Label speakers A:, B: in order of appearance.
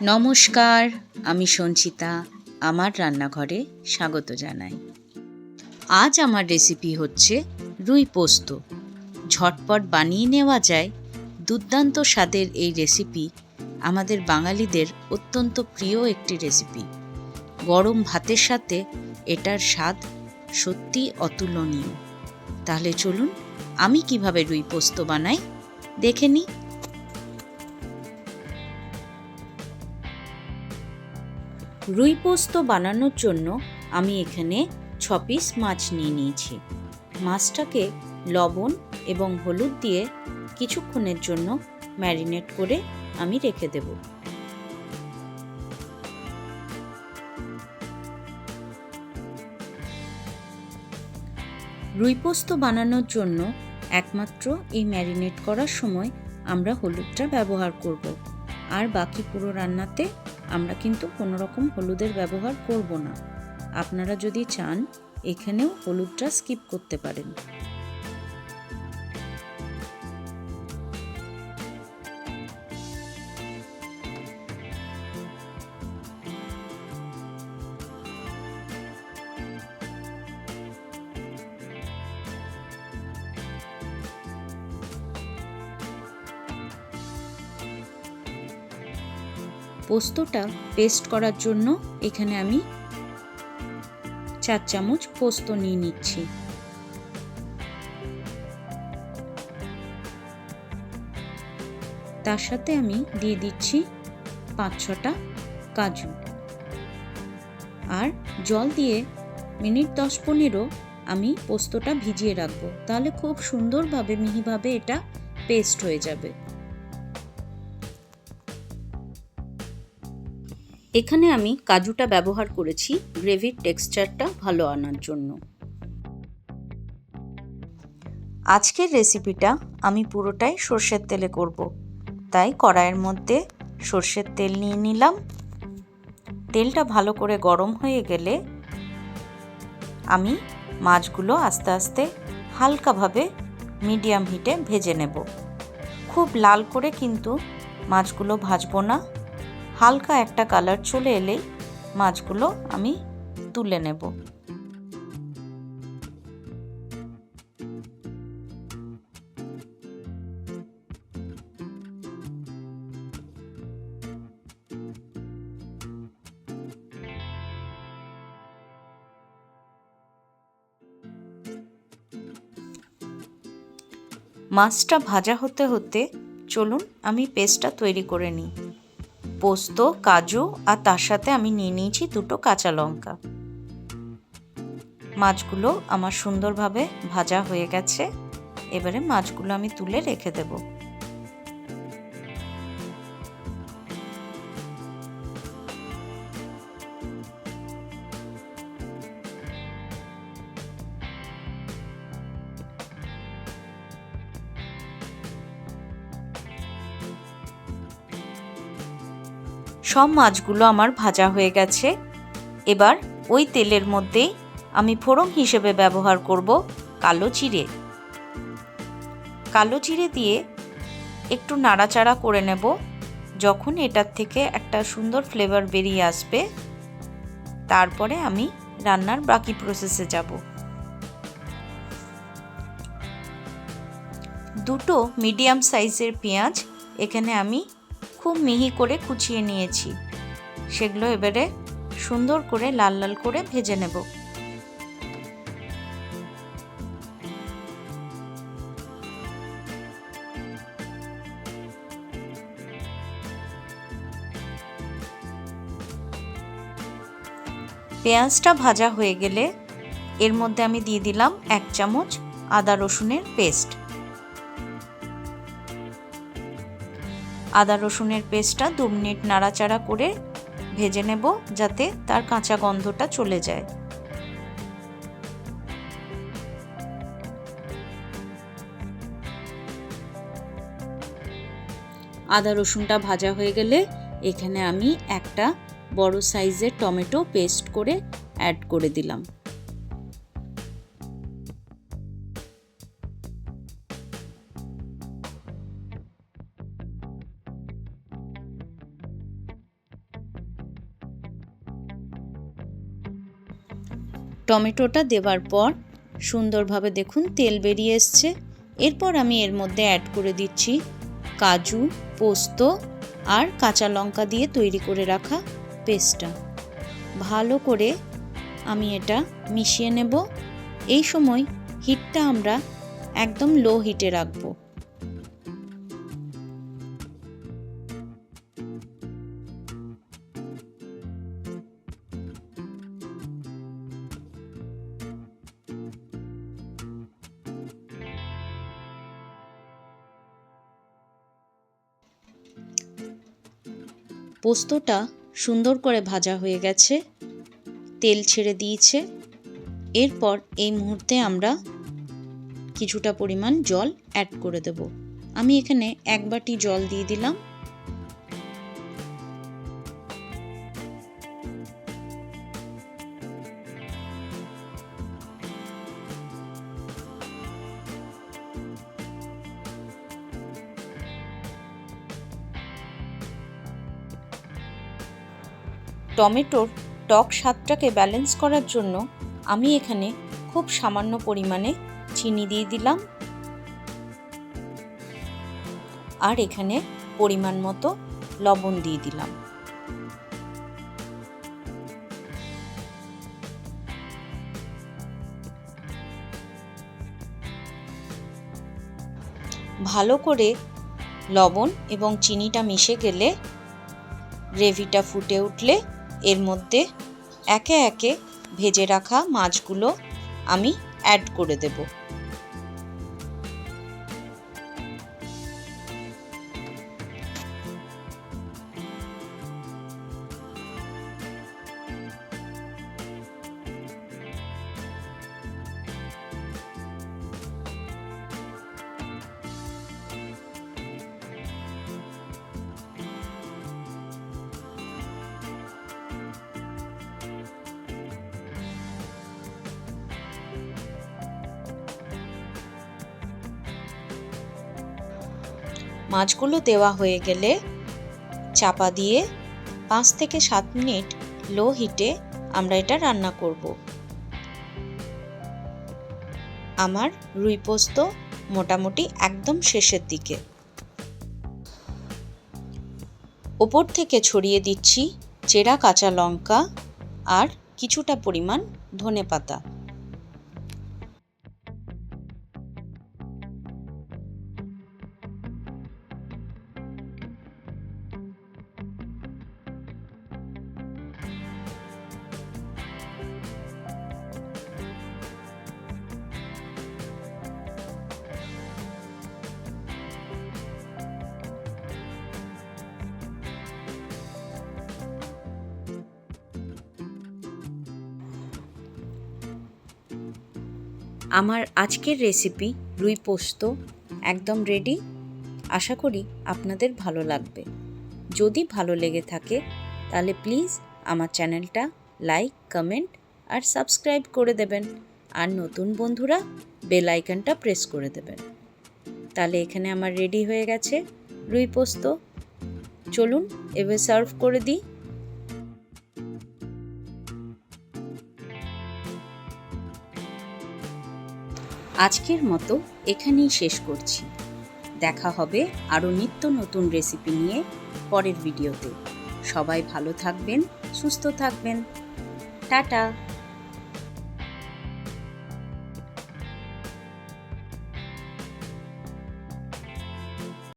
A: নমস্কার, আমি সঞ্চিতা। আমার রান্নাঘরে স্বাগত জানাই। আজ আমার রেসিপি হচ্ছে রুই পোস্ত। ঝটপট বানিয়ে নেওয়া যায় দুর্দান্ত স্বাদের এই রেসিপি আমাদের বাঙালিদের অত্যন্ত প্রিয় একটি রেসিপি। গরম ভাতের সাথে এটার স্বাদ সত্যি অতুলনীয়। তাহলে চলুন আমি কিভাবে রুই পোস্ত বানাই দেখে নিই। রুই পোস্ত বানানোর জন্য আমি এখানে 6 পিস মাছ নিয়ে নিয়েছি। মাছটাকে লবণ এবং হলুদ দিয়ে কিছুক্ষণের জন্য ম্যারিনেট করে আমি রেখে দেব। রুই পোস্ত বানানোর জন্য একমাত্র এই ম্যারিনেট করার সময় আমরা হলুদটা ব্যবহার করব, আর বাকি পুরো রান্নাতে আমরা কিন্তু কোনো রকম হলুদের ব্যবহার করব না। আপনারা যদি চান এখানেও হলুদটা স্কিপ করতে পারেন। পোস্তটা পেস্ট করার জন্য এখানে আমি 4 চামচ পোস্ত নিয়ে নিচ্ছি। তার সাথে আমি দিয়ে দিচ্ছি 5-6টা কাজু, আর জল দিয়ে মিনিট 10-15 আমি পোস্তটা ভিজিয়ে রাখবো। তাহলে খুব সুন্দরভাবে মিহিভাবে এটা পেস্ট হয়ে যাবে। এখানে আমি কাজুটা ব্যবহার করেছি গ্রেভির টেক্সচারটা ভালো আনার জন্য। আজকের রেসিপিটা আমি পুরোটাই সর্ষের তেলে করব, তাই কড়াইয়ের মধ্যে সর্ষের তেল নিয়ে নিলাম। তেলটা ভালো করে গরম হয়ে গেলে আমি মাছগুলো আস্তে আস্তে হালকাভাবে মিডিয়াম হিটে ভেজে নেব। খুব লাল করে কিন্তু মাছগুলো ভাজবো না। হালকা একটা কালার চলে এলেই মাছগুলো আমি তুলে নেব। মাছটা ভাজা হতে হতে চলুন আমি পেস্টটা তৈরি করে নিই। পোস্ত, কাজু আর তার সাথে আমি নিয়ে নিয়েছি 2টো কাঁচা লঙ্কা। মাছগুলো আমার সুন্দরভাবে ভাজা হয়ে গেছে। এবারে মাছগুলো আমি তুলে রেখে দেব। সব মাছগুলো আমার ভাজা হয়ে গেছে। এবার ওই তেলের মধ্যেই আমি ফোড়ন হিসেবে ব্যবহার করব কালো জিরে। কালো জিরে দিয়ে একটু নাড়াচাড়া করে নেব। যখন এটার থেকে একটা সুন্দর ফ্লেভার বেরিয়ে আসবে, তারপরে আমি রান্নার বাকি প্রসেসে যাব। 2টো মিডিয়াম সাইজের পেঁয়াজ এখানে আমি খুব মিহি করে কুচিয়ে নিয়েছি। সেগুলো এবারে সুন্দর করে লাল লাল করে ভেজে নেব। পেঁয়াজটা ভাজা হয়ে গেলে এর মধ্যে আমি দিয়ে দিলাম 1 চামচ আদা রসুনের পেস্ট। আদা রসুনের পেস্টটা 2 মিনিট নাড়াচাড়া করে ভেজে নেব, যাতে তার কাঁচা গন্ধটা চলে যায়। আদা রসুনটা ভাজা হয়ে গেলে এখানে আমি একটা বড় সাইজের টমেটো পেস্ট করে অ্যাড করে দিলাম। টমেটোটা দেওয়ার পর সুন্দরভাবে দেখুন তেল বেরিয়ে এসছে। এরপর আমি এর মধ্যে অ্যাড করে দিচ্ছি কাজু, পোস্ত আর কাঁচা লঙ্কা দিয়ে তৈরি করে রাখা পেস্টটা। ভালো করে আমি এটা মিশিয়ে নেব। এই সময় হিটটা আমরা একদম লো হিটে রাখবো। পোস্তটা সুন্দর করে ভাজা হয়ে গেছে, তেল ছেড়ে দিয়েছে। এরপর এই মুহূর্তে আমরা কিছুটা পরিমাণ জল অ্যাড করে দেব। আমি এখানে 1 বাটি জল দিয়ে দিলাম। টমেটোর টক স্বাদটাকে ব্যালেন্স করার জন্য আমি এখানে খুব সামান্য পরিমাণে চিনি দিয়ে দিলাম আর এখানে পরিমাণ মতো লবণ দিয়ে দিলাম। ভালো করে লবণ এবং চিনিটা মিশে গেলে, গ্রেভিটা ফুটে উঠলে এর মধ্যে একে একে ভেজে রাখা মাছগুলো আমি অ্যাড করে দেব। মাছগুলো দেওয়া হয়ে গেলে চাপা দিয়ে 5 থেকে 7 মিনিট লো হিটে আমরা এটা রান্না করব। আমার রুই পোস্ত মোটামুটি একদম শেষের দিকে। ওপর থেকে ছড়িয়ে দিচ্ছি চেরা কাঁচা লঙ্কা আর কিছুটা পরিমাণ ধনেপাতা। আমার আজকের রেসিপি রুই পোস্ত একদম রেডি। আশা করি আপনাদের ভালো লাগবে। যদি ভালো লেগে থাকে তাহলে প্লিজ আমার চ্যানেলটা লাইক, কমেন্ট আর সাবস্ক্রাইব করে দেবেন। আর নতুন বন্ধুরা বেল আইকনটা প্রেস করে দেবেন। তাহলে এখানে আমার রেডি হয়ে গেছে রুই পোস্ত। চলুন এবার সার্ভ করে দিই। আজকের মতো এখানেই শেষ করছি। দেখা হবে আরও নিত্য নতুন রেসিপি নিয়ে পরের ভিডিওতে। সবাই ভালো থাকবেন, সুস্থ থাকবেন। টাটা।